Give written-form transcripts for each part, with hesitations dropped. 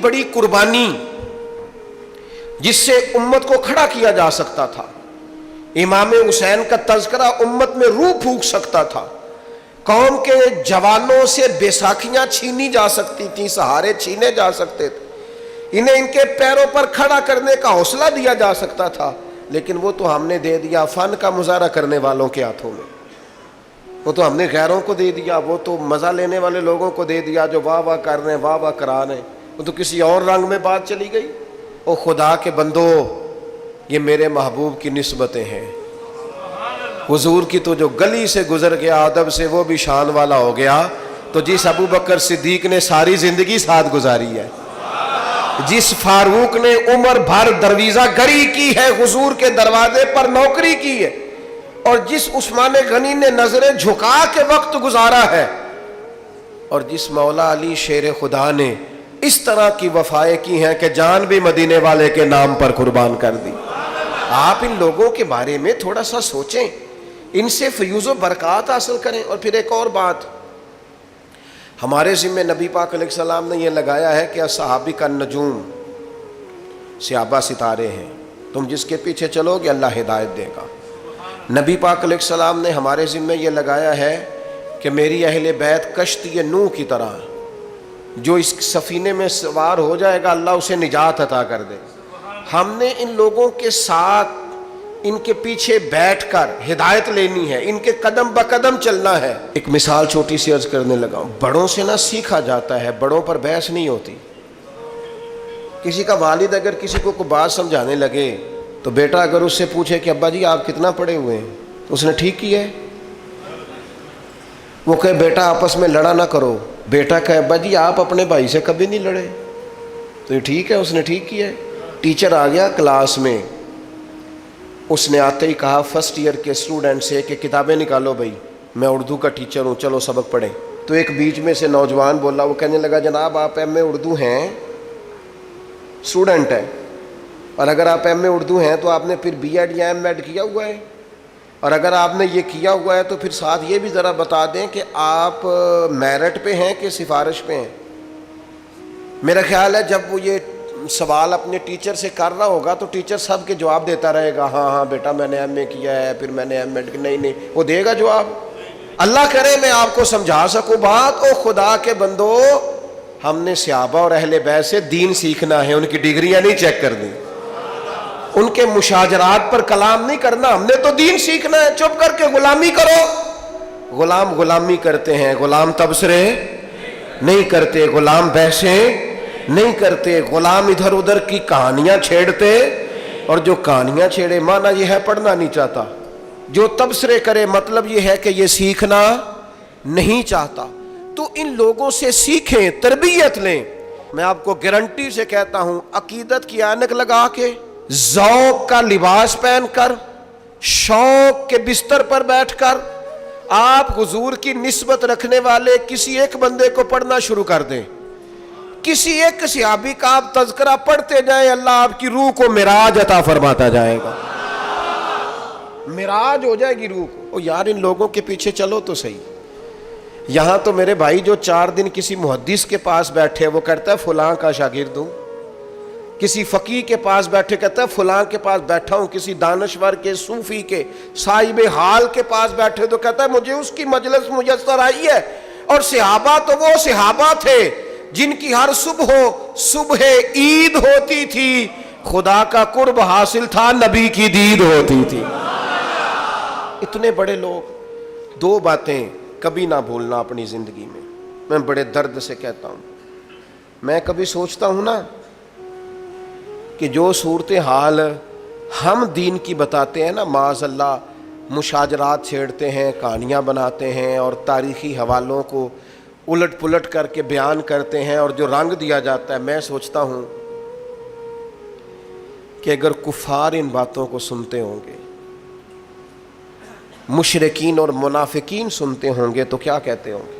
بڑی قربانی جس سے امت کو کھڑا کیا جا سکتا تھا. امام حسین کا تذکرہ امت میں روح پھونک سکتا تھا. قوم کے جوانوں سے بیساکھیاں چھینی جا سکتی تھیں, سہارے چھینے جا سکتے تھے, انہیں ان کے پیروں پر کھڑا کرنے کا حوصلہ دیا جا سکتا تھا. لیکن وہ تو ہم نے دے دیا فن کا مظاہرہ کرنے والوں کے ہاتھوں میں, وہ تو ہم نے غیروں کو دے دیا, وہ تو مزہ لینے والے لوگوں کو دے دیا جو واہ واہ کر رہے ہیں, واہ واہ کرا رہے ہیں. وہ تو کسی اور رنگ میں بات چلی گئی. او خدا کے بندو, یہ میرے محبوب کی نسبتیں ہیں. حضور کی تو جو گلی سے گزر گیا ادب سے وہ بھی شان والا ہو گیا. تو جس ابو بکر صدیق نے ساری زندگی ساتھ گزاری ہے, جس فاروق نے عمر بھر درویزہ گری کی ہے, حضور کے دروازے پر نوکری کی ہے, اور جس عثمان غنی نے نظریں جھکا کے وقت گزارا ہے, اور جس مولا علی شیر خدا نے اس طرح کی وفائیں کی ہیں کہ جان بھی مدینے والے کے نام پر قربان کر دی. آپ ان لوگوں کے بارے میں تھوڑا سا سوچیں, ان سے فیوز و برکات حاصل کریں. اور پھر ایک اور بات ہمارے ذمہ نبی پاک علیہ السلام نے یہ لگایا ہے کہ صحابی کا نجوم, صحابہ ستارے ہیں, تم جس کے پیچھے چلو گے اللہ ہدایت دے گا. نبی پاک علیہ السلام نے ہمارے ذمہ یہ لگایا ہے کہ میری اہل بیت کشتی نوح کی طرح, جو اس سفینے میں سوار ہو جائے گا اللہ اسے نجات عطا کر دے. ہم نے ان لوگوں کے ساتھ ان کے پیچھے بیٹھ کر ہدایت لینی ہے, ان کے قدم بقدم چلنا ہے. ایک مثال چھوٹی سی عرض کرنے لگا ہوں. بڑوں سے نہ سیکھا جاتا ہے, بڑوں پر بحث نہیں ہوتی. کسی کا والد اگر کسی کو کوئی بات سمجھانے لگے تو بیٹا اگر اس سے پوچھے کہ ابا جی آپ کتنا پڑھے ہوئے ہیں, تو اس نے ٹھیک کیا ہے. وہ کہے بیٹا آپس میں لڑا نہ کرو, بیٹا کہے ابا جی آپ اپنے بھائی سے کبھی نہیں لڑے, تو یہ ٹھیک ہے, اس نے ٹھیک کیا ہے. ٹیچر آ گیا کلاس میں, اس نے آتے ہی کہا فرسٹ ایئر کے اسٹوڈنٹ سے کہ کتابیں نکالو بھائی, میں اردو کا ٹیچر ہوں, چلو سبق پڑھیں. تو ایک بیچ میں سے نوجوان بولا, وہ کہنے لگا جناب آپ ایم اے اردو ہیں, اسٹوڈنٹ ہیں, اور اگر آپ ایم اے اردو ہیں تو آپ نے پھر بی ایڈ یا ایم ایڈ کیا ہوا ہے, اور اگر آپ نے یہ کیا ہوا ہے تو پھر ساتھ یہ بھی ذرا بتا دیں کہ آپ میرٹ پہ ہیں کہ سفارش پہ ہیں. میرا خیال ہے جب وہ یہ سوال اپنے ٹیچر سے کر رہا ہوگا تو ٹیچر سب کے جواب دیتا رہے گا, ہاں ہاں بیٹا میں نے ایم اے کیا ہے, پھر میں نے ایم ایڈ, نہیں وہ دے گا جواب. اللہ کرے میں آپ کو سمجھا سکوں بات. او خدا کے بندو, ہم نے صحابہ اور اہل بیت سے دین سیکھنا ہے, ان کی ڈگریاں نہیں چیک کرنی, ان کے مشاجرات پر کلام نہیں کرنا, ہم نے تو دین سیکھنا ہے. چپ کر کے غلامی کرو. غلام غلامی کرتے ہیں, غلام تبصرے نہیں کرتے, غلام بحثیں نہیں کرتے, غلام ادھر ادھر کی کہانیاں چھیڑتے, اور جو کہانیاں چھیڑے مانا یہ ہے پڑھنا نہیں چاہتا, جو تبصرے کرے مطلب یہ ہے کہ یہ سیکھنا نہیں چاہتا. تو ان لوگوں سے سیکھیں, تربیت لیں. میں آپ کو گارنٹی سے کہتا ہوں, عقیدت کی اینک لگا کے, ذوق کا لباس پہن کر, شوق کے بستر پر بیٹھ کر آپ حضور کی نسبت رکھنے والے کسی ایک بندے کو پڑھنا شروع کر دیں, کسی ایک صحابی کا آپ تذکرہ پڑھتے جائیں, اللہ آپ کی روح کو معراج عطا فرماتا جائے گا, معراج ہو جائے گی روح کو. او یار ان لوگوں کے پیچھے چلو تو صحیح. یہاں تو میرے بھائی جو 4 دن کسی محدث کے پاس بیٹھے, وہ کہتا ہے فلاں کا شاگرد ہوں, کسی فقیہ کے پاس بیٹھے کہتا ہے فلاں کے پاس بیٹھا ہوں, کسی دانشور کے, صوفی کے, صاحب حال کے پاس بیٹھے تو کہتا ہے مجھے اس کی مجلس میسر آئی ہے. اور صحابہ تو وہ صحابہ تھے جن کی ہر صبح عید ہوتی تھی, خدا کا قرب حاصل تھا, نبی کی دید ہوتی تھی. اتنے بڑے لوگ. 2 باتیں کبھی نہ بھولنا اپنی زندگی میں, میں بڑے درد سے کہتا ہوں. میں کبھی سوچتا ہوں نا کہ جو صورتحال ہم دین کی بتاتے ہیں نا, معاذ اللہ مشاجرات چھیڑتے ہیں, کہانیاں بناتے ہیں, اور تاریخی حوالوں کو الٹ پلٹ کر کے بیان کرتے ہیں, اور جو رنگ دیا جاتا ہے, میں سوچتا ہوں کہ اگر کفار ان باتوں کو سنتے ہوں گے, مشرکین اور منافقین سنتے ہوں گے تو کیا کہتے ہوں گے.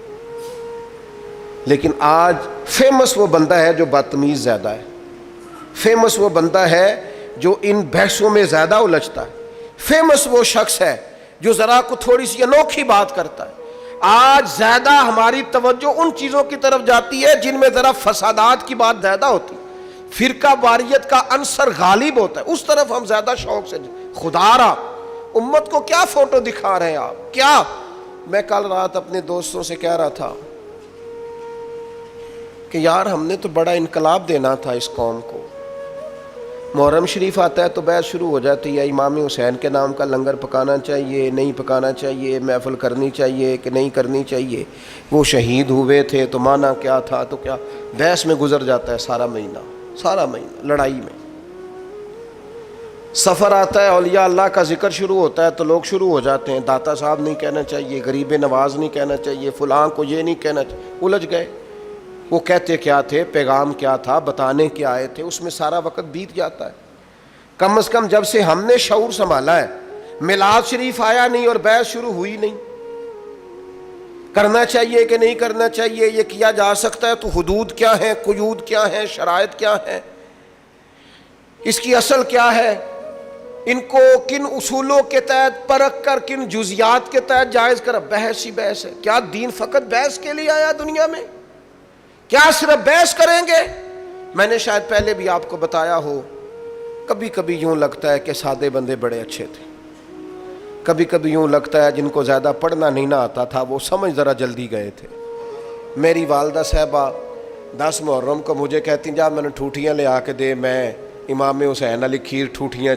لیکن آج فیمس وہ بندہ ہے جو بدتمیز زیادہ ہے, فیمس وہ بندہ ہے جو ان بحثوں میں زیادہ الجھتا ہے, فیمس وہ شخص ہے جو ذرا کو تھوڑی سی انوکھی بات کرتا ہے. آج زیادہ ہماری توجہ ان چیزوں کی طرف جاتی ہے جن میں ذرا فسادات کی بات زیادہ ہوتی، فرقہ واریت کا عنصر غالب ہوتا ہے، اس طرف ہم زیادہ شوق سے. خدا را امت کو کیا فوٹو دکھا رہے ہیں آپ؟ کیا؟ میں کل رات اپنے دوستوں سے کہہ رہا تھا کہ یار ہم نے تو بڑا انقلاب دینا تھا اس قوم کو. محرم شریف آتا ہے تو بحث شروع ہو جاتی ہے، امام حسین کے نام کا لنگر پکانا چاہیے نہیں پکانا چاہیے، محفل کرنی چاہیے کہ نہیں کرنی چاہیے، وہ شہید ہوئے تھے تو مانا کیا تھا، تو کیا بحث میں گزر جاتا ہے سارا مہینہ لڑائی میں. سفر آتا ہے، اولیاء اللہ کا ذکر شروع ہوتا ہے تو لوگ شروع ہو جاتے ہیں، داتا صاحب نہیں کہنا چاہیے، غریب نواز نہیں کہنا چاہیے، فلاں کو یہ نہیں کہنا چاہیے. الجھ گئے. وہ کہتے کیا تھے، پیغام کیا تھا، بتانے کیا آئے تھے، اس میں سارا وقت بیت جاتا ہے. کم از کم جب سے ہم نے شعور سنبھالا ہے، میلاد شریف آیا نہیں اور بحث شروع ہوئی نہیں، کرنا چاہیے کہ نہیں کرنا چاہیے، یہ کیا جا سکتا ہے تو حدود کیا ہیں، قیود کیا ہیں، شرائط کیا ہیں، اس کی اصل کیا ہے، ان کو کن اصولوں کے تحت پرکھ کر کن جزیات کے تحت جائز کر. بحث ہی بحث ہے. کیا دین فقط بحث کے لیے آیا دنیا میں؟ کیا صرف بحث کریں گے؟ میں نے شاید پہلے بھی آپ کو بتایا ہو، کبھی کبھی یوں لگتا ہے کہ سادے بندے بڑے اچھے تھے، کبھی کبھی یوں لگتا ہے جن کو زیادہ پڑھنا نہیں نہ آتا تھا وہ سمجھ ذرا جلدی گئے تھے. میری والدہ صاحبہ 10 محرم کو مجھے کہتی جا میں نے ٹھوٹیاں لے آ کے دے، میں امام حسین علی کھیر ٹھوٹیاں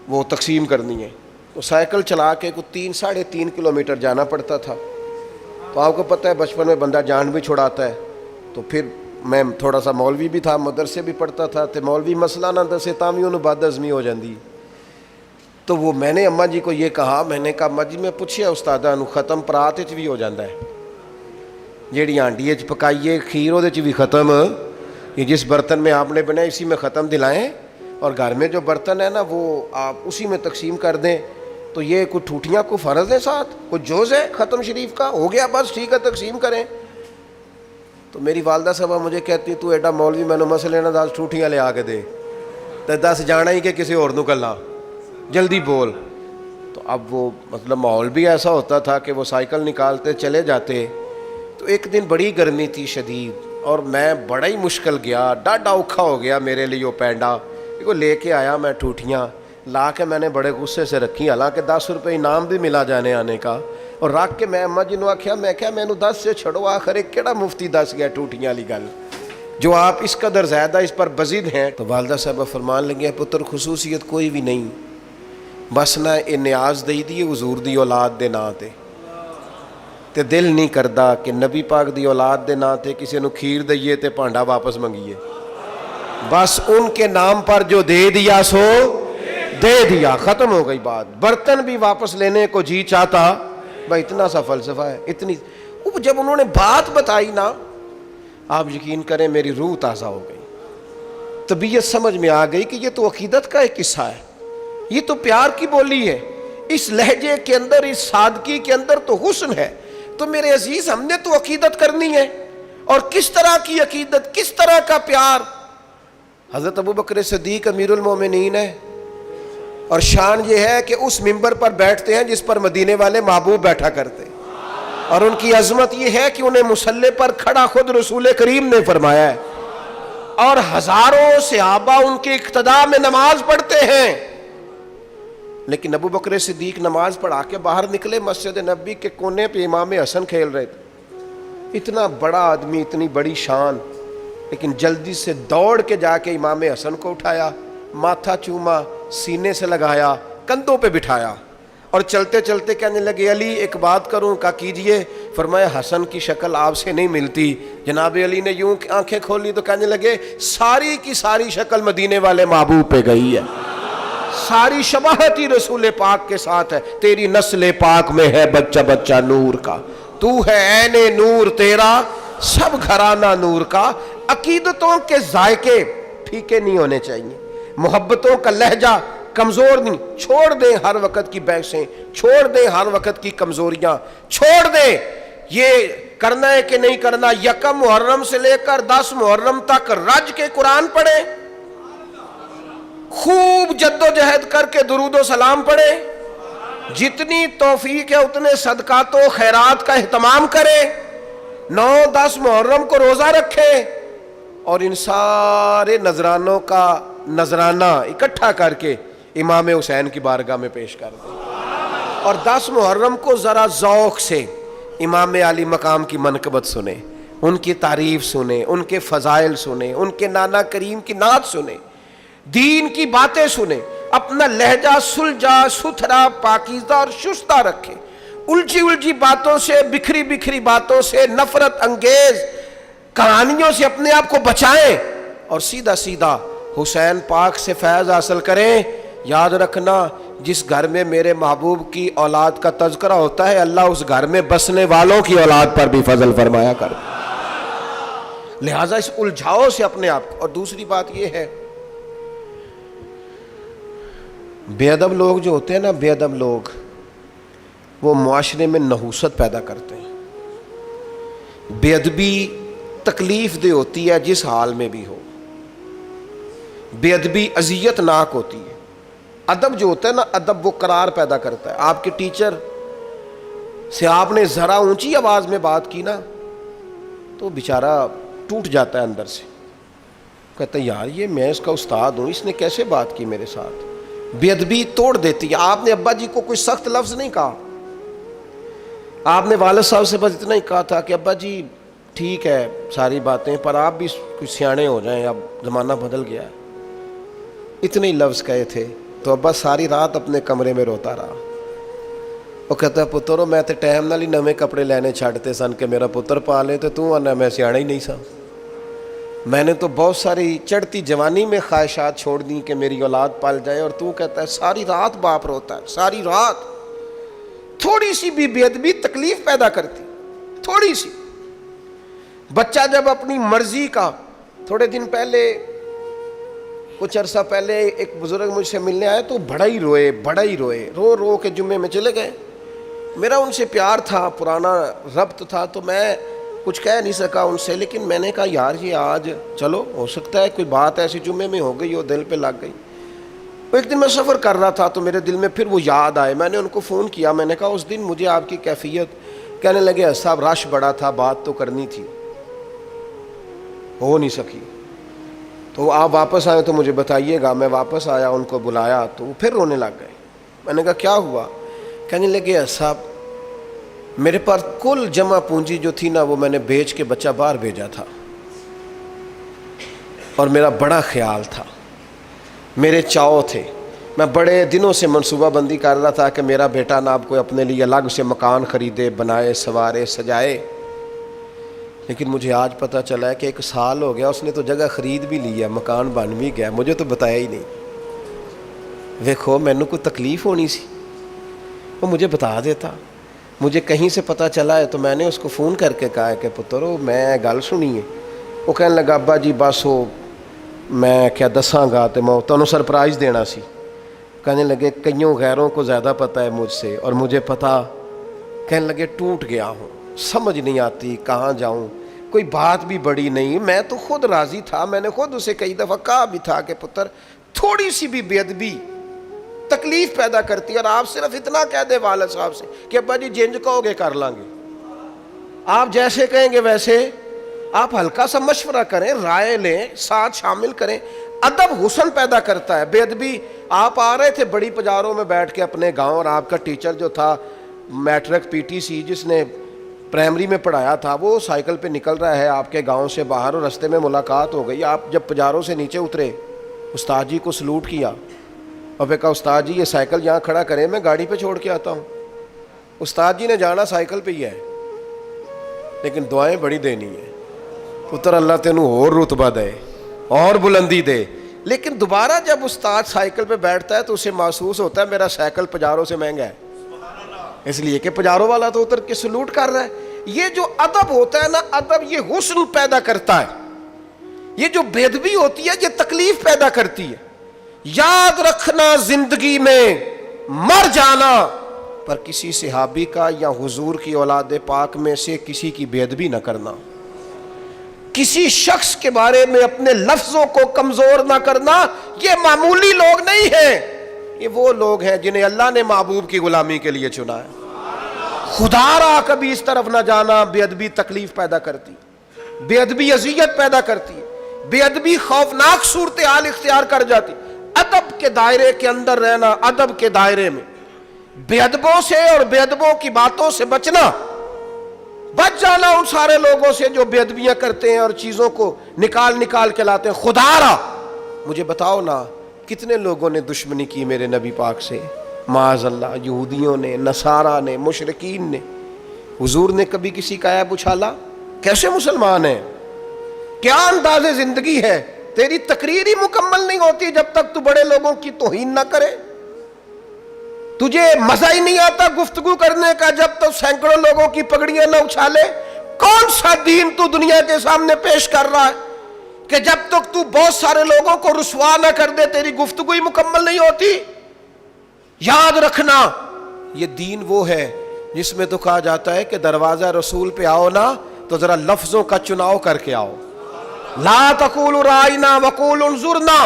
وہ تقسیم کرنی ہے. تو سائیکل چلا کے کوئی 3-3.5 کلومیٹر جانا پڑتا تھا. تو آپ کو پتہ ہے بچپن میں بندہ جان بھی چھڑاتا ہے. تو پھر میں تھوڑا سا مولوی بھی تھا، مدرسے بھی پڑھتا تھا، تو مولوی مسئلہ نہ دسے تامیوں نے بد ہضمی ہو جاندی. تو وہ میں نے اماں جی کو یہ کہا، میں نے کہا اماں جی میں پوچھیا استاداں نو ختم پرات وچ بھی ہو جاندا ہے، جیڑی ہانڈی وچ پکائیے کھیر اودے وچ بھی ختم، یہ جس برتن میں آپ نے بنایا اسی میں ختم دلائیں، اور گھر میں جو برتن ہے نا وہ آپ اسی میں تقسیم کر دیں. تو یہ کوئی ٹھوٹیاں کو فرض ہے، ساتھ کوئی جوز ہے ختم شریف کا، ہو گیا بس ٹھیک ہے تقسیم کریں. تو میری والدہ صاحبہ مجھے کہتی تو ایڈا مولوی میں نے مسئلے نہ 10 ٹھوٹیاں لے آ کے دے، تو 10 جانا ہی کہ کسی اور نو کلا جلدی بول. تو اب وہ مطلب ماحول بھی ایسا ہوتا تھا کہ وہ سائیکل نکالتے چلے جاتے. تو ایک دن بڑی گرمی تھی شدید، اور میں بڑا ہی مشکل گیا، ڈاڈا اوکھا ہو گیا میرے لیے وہ پینڈا کو لے کے آیا. میں ٹھوٹیاں لا کے میں نے بڑے غصے سے رکھی، حالانکہ 10 روپے انعام بھی ملا جانے آنے کا، اور رکھ کے میں اماں جی نو آکھیا، میں کہا مینوں 10 سے چھڑو، آخر ایک کیڑا مفتی دس گیا ٹوٹیاں والی گل جو آپ اس قدر زیادہ اس پر بزد ہیں. تو والدہ صاحبہ فرمان لگے پتر خصوصیت کوئی بھی نہیں، بس نہ یہ نیاز دئی دی حضور دی اولاد دے نا تے دل نہیں کردا کہ نبی پاک دی اولاد دے نا تے کسی نو کھیر دئیے تے بھانڈا واپس منگیے. بس ان کے نام پر جو دے دیا سو دے دیا، ختم ہو گئی بات. برتن بھی واپس لینے کو جی چاہتا، بھائی اتنا سا فلسفہ ہے. اتنی جب انہوں نے بات بتائی نا، آپ یقین کریں میری روح تازہ ہو گئی، طبیعت سمجھ میں آ گئی کہ یہ تو عقیدت کا ایک قصہ ہے، یہ تو پیار کی بولی ہے، اس لہجے کے اندر، اس سادگی کے اندر تو حسن ہے. تو میرے عزیز ہم نے تو عقیدت کرنی ہے، اور کس طرح کی عقیدت، کس طرح کا پیار. حضرت ابوبکر صدیق امیر المومنین ہے، اور شان یہ ہے کہ اس ممبر پر بیٹھتے ہیں جس پر مدینے والے محبوب بیٹھا کرتے، اور ان کی عظمت یہ ہے کہ انہیں مصلی پر کھڑا خود رسول کریم نے فرمایا ہے، اور ہزاروں صحابہ ان کے اقتداء میں نماز پڑھتے ہیں. لیکن ابوبکر صدیق نماز پڑھا کے باہر نکلے، مسجد نبوی کے کونے پہ امام حسن کھیل رہے تھے. اتنا بڑا آدمی، اتنی بڑی شان، لیکن جلدی سے دوڑ کے جا کے امام حسن کو اٹھایا، ماتھا چوما، سینے سے لگایا، کندھوں پہ بٹھایا، اور چلتے چلتے کہنے لگے علی ایک بات کروں؟ کہا کیجئے. فرمایا حسن کی شکل آپ سے نہیں ملتی. جناب علی نے یوں آنکھیں کھولی تو کہنے لگے ساری کی ساری شکل مدینے والے محبوب پہ گئی ہے، ساری شباہت ہی رسول پاک کے ساتھ ہے. تیری نسل پاک میں ہے بچہ بچہ نور کا، تو ہے عین نور تیرا سب گھرانہ نور کا. عقیدتوں کے ذائقے پھیکے نہیں ہونے چاہیے، محبتوں کا لہجہ کمزور نہیں. چھوڑ دیں ہر وقت کی بحثیں، چھوڑ دیں ہر وقت کی کمزوریاں، چھوڑ دیں یہ کرنا ہے کہ نہیں کرنا. یکم محرم سے لے کر 10 محرم تک رج کے قرآن پڑھیں، خوب جد و جہد کر کے درود و سلام پڑھیں، جتنی توفیق ہے اتنے صدقات و خیرات کا اہتمام کرے، 9-10 محرم کو روزہ رکھے اور ان سارے نذرانوں کا نذرانہ اکٹھا کر کے امام حسین کی بارگاہ میں پیش کر دیں، اور 10 محرم کو ذرا ذوق سے امام علی مقام کی منقبت سنیں، ان کی تعریف سنیں، ان کے فضائل سنیں، ان کے نانا کریم کی نعت سنیں، دین کی باتیں سنیں، اپنا لہجہ سلجھا ستھرا پاکیزہ اور شستہ رکھیں، الجھی باتوں سے، بکھری باتوں سے، نفرت انگیز کہانیوں سے اپنے آپ کو بچائیں اور سیدھا حسین پاک سے فیض حاصل کریں۔ یاد رکھنا، جس گھر میں میرے محبوب کی اولاد کا تذکرہ ہوتا ہے، اللہ اس گھر میں بسنے والوں کی اولاد پر بھی فضل فرمایا کر، لہٰذا اس الجھاؤ سے اپنے آپ کو۔ اور دوسری بات یہ ہے، بے ادب لوگ جو ہوتے ہیں نا، بے ادب لوگ، وہ معاشرے میں نحوست پیدا کرتے ہیں۔ بے ادبی تکلیف دہ ہوتی ہے جس حال میں بھی ہو، بے ادبی اذیت ناک ہوتی ہے۔ ادب جو ہوتا ہے نا، ادب وہ قرار پیدا کرتا ہے۔ آپ کے ٹیچر سے آپ نے ذرا اونچی آواز میں بات کی نا تو بیچارہ ٹوٹ جاتا ہے اندر سے، کہتا ہے یار یہ میں اس کا استاد ہوں، اس نے کیسے بات کی میرے ساتھ۔ بے ادبی توڑ دیتی ہے۔ آپ نے ابا جی کو کوئی سخت لفظ نہیں کہا، آپ نے والد صاحب سے بس اتنا ہی کہا تھا کہ ابا جی ٹھیک ہے ساری باتیں، پر آپ بھی کچھ سیانے ہو جائیں، اب زمانہ بدل گیا ہے، اتنے ہی لفظ کہے تھے۔ تو ابا ساری رات اپنے کمرے میں روتا رہا۔ وہ کہتا ہے پترو میں تے ٹائم نال ہی نویں کپڑے لینے چھڈتے سن کہ میرا پتر پالے، تو تو آنا میں سیانا ہی نہیں سا۔ میں نے تو بہت ساری چڑھتی جوانی میں خواہشات چھوڑ دیں کہ میری اولاد پال جائے، اور تو کہتا ہے ساری رات باپ روتا ہے، ساری رات۔ تھوڑی سی بھی بے ادبی تکلیف پیدا کرتی، تھوڑی سی۔ بچہ جب اپنی مرضی کا، تھوڑے دن پہلے، کچھ عرصہ پہلے ایک بزرگ مجھ سے ملنے آئے تو بڑا ہی روئے، رو کے جمعے میں چلے گئے۔ میرا ان سے پیار تھا، پرانا ربط تھا، تو میں کچھ کہہ نہیں سکا ان سے، لیکن میں نے کہا یار یہ آج چلو ہو سکتا ہے کوئی بات ایسی جمعے میں ہو گئی ہو، دل پہ لگ گئی۔ ایک دن میں سفر کر رہا تھا تو میرے دل میں پھر وہ یاد آئے، میں نے ان کو فون کیا، میں نے کہا اس دن مجھے آپ کی کیفیت، کہنے لگے صاحب رش بڑا تھا، بات تو کرنی تھی، ہو نہیں سکی، تو آپ واپس آئے تو مجھے بتائیے گا۔ میں واپس آیا، ان کو بلایا تو وہ پھر رونے لگ گئے۔ میں نے کہا کیا ہوا؟ کہنے لگے صاحب میرے پاس کل جمع پونجی جو تھی نا وہ میں نے بیچ کے بچہ باہر بھیجا تھا، اور میرا بڑا خیال تھا، میرے چاؤ تھے، میں بڑے دنوں سے منصوبہ بندی کر رہا تھا کہ میرا بیٹا نا آپ کو اپنے لیے الگ سے مکان خریدے، بنائے، سوارے، سجائے، لیکن مجھے آج پتہ چلا ہے کہ 1 سال ہو گیا، اس نے تو جگہ خرید بھی لی ہے، مکان بن بھی گیا، مجھے تو بتایا ہی نہیں۔ دیکھو مینوں کوئی تکلیف ہونی سی، وہ مجھے بتا دیتا۔ مجھے کہیں سے پتہ چلا ہے تو میں نے اس کو فون کر کے کہا کہ پترو میں گل سنی ہے۔ وہ کہنے لگا ابا جی بس ہو میں کیا دساں گا تے میں تانوں سرپرائز دینا سی۔ کہنے لگے کئیوں غیروں کو زیادہ پتہ ہے مجھ سے، اور مجھے پتہ۔ کہنے لگے ٹوٹ گیا ہوں، سمجھ نہیں آتی کہاں جاؤں، کوئی بات بھی بڑی نہیں، میں تو خود راضی تھا، میں نے خود اسے کئی دفعہ کہا بھی تھا کہ پتر تھوڑی سی بھی بے ادبی تکلیف پیدا کرتی ہے، اور آپ صرف اتنا کہہ دے والد صاحب سے کہ ابا جی جنج کہو گے کر لیں گے، آپ جیسے کہیں گے ویسے، آپ ہلکا سا مشورہ کریں، رائے لیں، ساتھ شامل کریں۔ ادب حسن پیدا کرتا ہے، بے ادبی۔ آپ آ رہے تھے بڑی پجاروں میں بیٹھ کے اپنے گاؤں، اور آپ کا ٹیچر جو تھا میٹرک PTC جس نے پرائمری میں پڑھایا تھا، وہ سائیکل پہ نکل رہا ہے آپ کے گاؤں سے باہر، اور رستے میں ملاقات ہو گئی۔ آپ جب پجاروں سے نیچے اترے، استاد جی کو سلوٹ کیا، اور پھر کہا استاد جی یہ سائیکل یہاں کھڑا کریں، میں گاڑی پہ چھوڑ کے آتا ہوں۔ استاد جی نے جانا سائیکل پہ ہی ہے، لیکن دعائیں بڑی دینی ہیں، پتر اللہ تینوں اور رتبہ دے اور بلندی دے۔ لیکن دوبارہ جب استاد سائیکل پہ بیٹھتا ہے تو اسے محسوس ہوتا ہے میرا سائیکل پجاروں سے مہنگا ہے، اس لیے کہ پجاروں والا تو اتر کے سلوٹ کر رہا ہے۔ یہ جو ادب ہوتا ہے نا، ادب یہ حسن پیدا کرتا ہے، یہ جو بے ادبی ہوتی ہے یہ تکلیف پیدا کرتی ہے۔ یاد رکھنا زندگی میں مر جانا، پر کسی صحابی کا یا حضور کی اولاد پاک میں سے کسی کی بے ادبی نہ کرنا، کسی شخص کے بارے میں اپنے لفظوں کو کمزور نہ کرنا۔ یہ معمولی لوگ نہیں ہیں، یہ وہ لوگ ہیں جنہیں اللہ نے محبوب کی غلامی کے لیے چنا ہے. خدا را کبھی اس طرف نہ جانا بے ادبی تکلیف پیدا کرتی، بے ادبی اذیت پیدا کرتی ہے، بے ادبی خوفناک صورتحال اختیار کر جاتی. ادب کے دائرے کے اندر رہنا، ادب کے دائرے میں بے ادبوں سے اور بے ادبوں کی باتوں سے بچنا، بچ جانا ان سارے لوگوں سے جو بے ادبیاں کرتے ہیں اور چیزوں کو نکال کے لاتے ہیں. خدا را مجھے بتاؤ نا کتنے لوگوں نے دشمنی کی میرے نبی پاک سے، معاذ اللہ، یہودیوں نے، نصارہ نے، مشرکین نے. حضور نے کبھی کسی کا عیب اچھالا؟ کیسے مسلمان ہیں؟ کیا انداز زندگی ہے؟ تیری تقریر ہی مکمل نہیں ہوتی جب تک تو بڑے لوگوں کی توہین نہ کرے. تجھے مزہ ہی نہیں آتا گفتگو کرنے کا جب تک سینکڑوں لوگوں کی پگڑیاں نہ اچھالے. کون سا دین تو دنیا کے سامنے پیش کر رہا ہے کہ جب تک تو بہت سارے لوگوں کو رسوا نہ کر دے تیری گفتگو ہی مکمل نہیں ہوتی؟ یاد رکھنا یہ دین وہ ہے جس میں تو کہا جاتا ہے کہ دروازہ رسول پہ آؤ نا تو ذرا لفظوں کا چناؤ کر کے آؤ. لا تقولوا رائنا وقولوا انظرنا،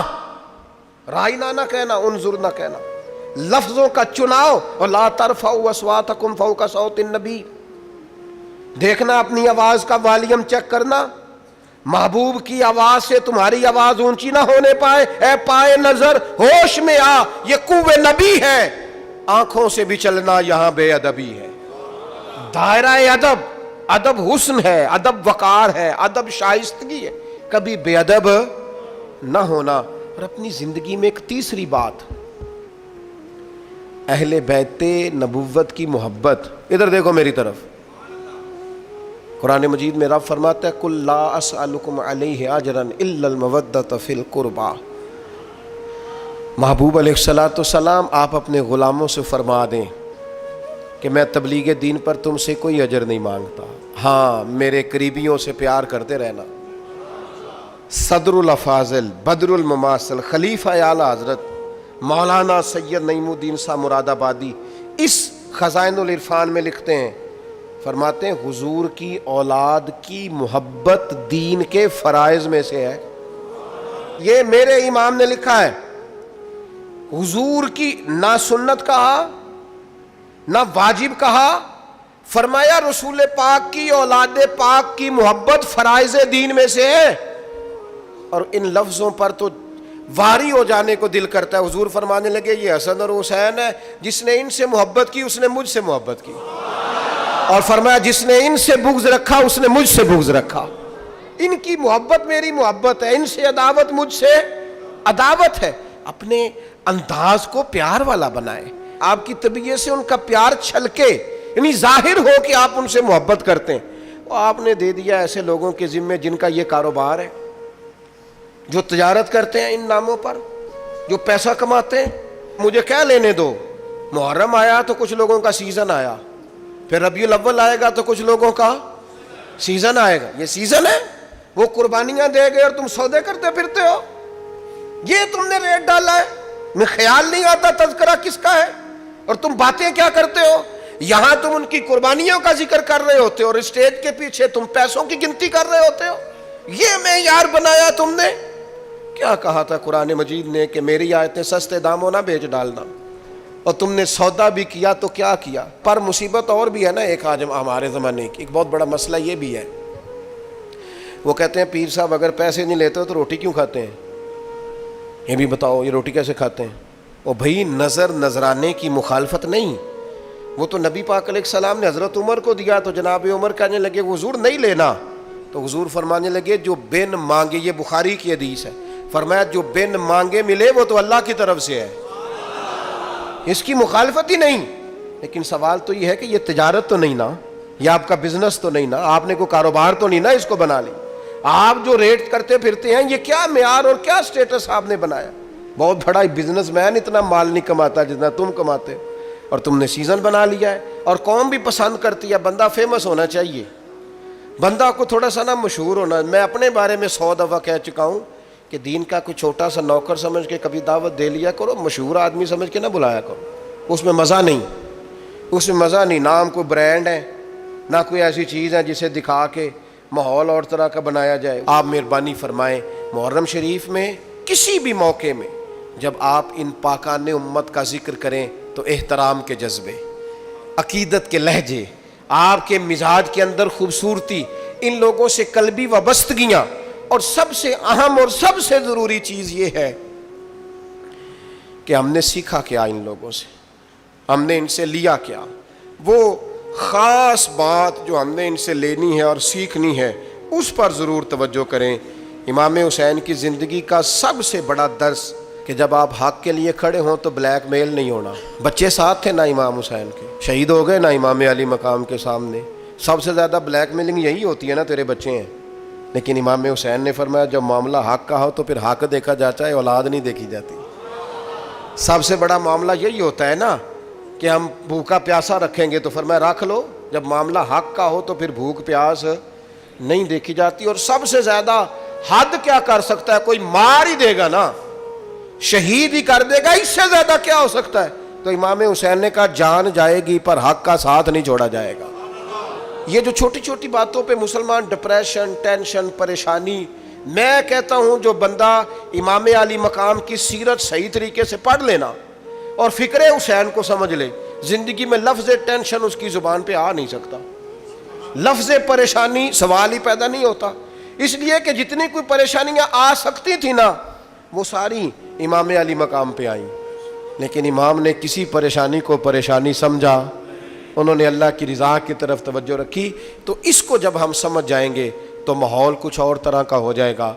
رائنا نہ کہنا، انظرنا کہنا. لفظوں کا چناؤ. اور لا ترفعوا اصواتکم فوق صوت النبی، دیکھنا اپنی آواز کا والیوم چیک کرنا، محبوب کی آواز سے تمہاری آواز اونچی نہ ہونے پائے. اے پائے نظر ہوش میں آ، یہ قوت نبی ہے. آنکھوں سے بھی چلنا یہاں بے ادبی ہے. دائرہ ادب، ادب حسن ہے، ادب وقار ہے، ادب شائستگی ہے، کبھی بے ادب نہ ہونا. اور اپنی زندگی میں ایک تیسری بات، اہل بیت نبوت کی محبت. ادھر دیکھو میری طرف، قرآن مجید میں رب فرماتا ہے قُلْ لَا أَسْأَلُكُمْ عَلَيْهِ أَجْرًا إِلَّا الْمَوَدَّةَ فِي الْقُرْبَى. محبوب علیہ السلام آپ اپنے غلاموں سے فرما دیں کہ میں تبلیغ دین پر تم سے کوئی اجر نہیں مانگتا، ہاں میرے قریبیوں سے پیار کرتے رہنا. صدر الافاضل، بدر المماثل، خلیفہ اعلیٰ حضرت مولانا سید نعیم الدین صاحب مراد آبادی اس خزائن العرفان میں لکھتے ہیں، فرماتے ہیں حضور کی اولاد کی محبت دین کے فرائض میں سے ہے. یہ میرے امام نے لکھا ہے. حضور کی نہ سنت کہا نہ واجب کہا، فرمایا رسول پاک کی اولاد پاک کی محبت فرائض دین میں سے ہے. اور ان لفظوں پر تو واری ہو جانے کو دل کرتا ہے. حضور فرمانے لگے یہ حسن اور حسین ہے، جس نے ان سے محبت کی اس نے مجھ سے محبت کی. اور فرمایا جس نے ان سے بغض رکھا اس نے مجھ سے بغض رکھا. ان کی محبت میری محبت ہے، ان سے عداوت مجھ سے عداوت ہے. اپنے انداز کو پیار والا بنائے، آپ کی طبیعت سے ان کا پیار چھلکے، یعنی ظاہر ہو کہ آپ ان سے محبت کرتے ہیں. اور آپ نے دے دیا ایسے لوگوں کے ذمے جن کا یہ کاروبار ہے، جو تجارت کرتے ہیں ان ناموں پر، جو پیسہ کماتے ہیں. مجھے کیا لینے دو، محرم آیا تو کچھ لوگوں کا سیزن آیا، پھر ربیع الاول آئے گا تو کچھ لوگوں کا سیزن آئے گا. یہ سیزن ہے، وہ قربانیاں دے گئے اور تم سودے کرتے پھرتے ہو. یہ تم نے ریٹ ڈالا ہے، میں خیال نہیں آتا تذکرہ کس کا ہے، اور تم باتیں کیا کرتے ہو. یہاں تم ان کی قربانیوں کا ذکر کر رہے ہوتے ہو اور اسٹیج کے پیچھے تم پیسوں کی گنتی کر رہے ہوتے ہو. یہ معیار بنایا تم نے. کیا کہا تھا قرآن مجید نے کہ میری آیتیں سستے داموں نہ بیچ ڈالنا، اور تم نے سودا بھی کیا تو کیا کیا. پر مصیبت اور بھی ہے نا ایک آج ہمارے زمانے کی، ایک بہت بڑا مسئلہ یہ بھی ہے. وہ کہتے ہیں پیر صاحب اگر پیسے نہیں لیتے تو روٹی کیوں کھاتے ہیں؟ یہ بھی بتاؤ یہ روٹی کیسے کھاتے ہیں؟ اور بھائی نظر نذرانے کی مخالفت نہیں، وہ تو نبی پاک علیہ السلام نے حضرت عمر کو دیا تو جناب عمر کہنے لگے حضور نہیں لینا، تو حضور فرمانے لگے جو بن مانگے، یہ بخاری کی حدیث ہے، فرمایا جو بن مانگے ملے وہ تو اللہ کی طرف سے ہے، اس کی مخالفت ہی نہیں. لیکن سوال تو یہ ہے کہ یہ تجارت تو نہیں نا، یہ آپ کا بزنس تو نہیں نا، آپ نے کوئی کاروبار تو نہیں نا اس کو بنا لی. آپ جو ریٹ کرتے پھرتے ہیں یہ کیا معیار اور کیا سٹیٹس آپ نے بنایا؟ بہت بڑا بزنس مین اتنا مال نہیں کماتا جتنا تم کماتے ہو، اور تم نے سیزن بنا لیا ہے. اور قوم بھی پسند کرتی ہے، بندہ فیمس ہونا چاہیے، بندہ کو تھوڑا سا نا مشہور ہونا. میں اپنے بارے میں 100 دفعہ کہہ چکا ہوں کہ دین کا کوئی چھوٹا سا نوکر سمجھ کے کبھی دعوت دے لیا کرو، مشہور آدمی سمجھ کے نہ بلایا کرو. اس میں مزہ نہیں، اس میں مزہ نہیں. نام کوئی برانڈ ہے، نہ کوئی ایسی چیز ہے جسے دکھا کے ماحول اور طرح کا بنایا جائے. آپ مہربانی فرمائیں محرم شریف میں کسی بھی موقع میں جب آپ ان پاکان امت کا ذکر کریں تو احترام کے جذبے، عقیدت کے لہجے، آپ کے مزاج کے اندر خوبصورتی، ان لوگوں سے قلبی وابستگیاں، اور سب سے اہم اور سب سے ضروری چیز یہ ہے کہ ہم نے سیکھا کیا ان لوگوں سے، ہم نے ان سے لیا کیا۔ وہ خاص بات جو ہم نے ان سے لینی ہے اور سیکھنی ہے اس پر ضرور توجہ کریں۔ امام حسین کی زندگی کا سب سے بڑا درس کہ جب آپ حق کے لیے کھڑے ہوں تو بلیک میل نہیں ہونا۔ بچے ساتھ تھے نا امام حسین کے، شہید ہو گئے نا امام علی مقام کے سامنے، سب سے زیادہ بلیک میلنگ یہی ہوتی ہے نا، تیرے بچے ہیں۔ لیکن امام حسین نے فرمایا جب معاملہ حق کا ہو تو پھر حق دیکھا جاتا ہے، اولاد نہیں دیکھی جاتی۔ سب سے بڑا معاملہ یہی ہوتا ہے نا کہ ہم بھوکا پیاسا رکھیں گے، تو فرمایا رکھ لو، جب معاملہ حق کا ہو تو پھر بھوک پیاس نہیں دیکھی جاتی۔ اور سب سے زیادہ حد کیا کر سکتا ہے؟ کوئی مار ہی دے گا نا، شہید ہی کر دے گا، اس سے زیادہ کیا ہو سکتا ہے؟ تو امام حسین نے کہا جان جائے گی پر حق کا ساتھ نہیں چھوڑا جائے گا۔ یہ جو چھوٹی چھوٹی باتوں پہ مسلمان ڈپریشن، ٹینشن، پریشانی، میں کہتا ہوں جو بندہ امام علی مقام کی سیرت صحیح طریقے سے پڑھ لینا اور فکر حسین کو سمجھ لے، زندگی میں لفظ ٹینشن اس کی زبان پہ آ نہیں سکتا، لفظ پریشانی سوال ہی پیدا نہیں ہوتا۔ اس لیے کہ جتنی کوئی پریشانیاں آ سکتی تھی نا وہ ساری امام علی مقام پہ آئیں، لیکن امام نے کسی پریشانی کو پریشانی سمجھا، انہوں نے اللہ کی رضا کی طرف توجہ رکھی۔ تو اس کو جب ہم سمجھ جائیں گے تو ماحول کچھ اور طرح کا ہو جائے گا۔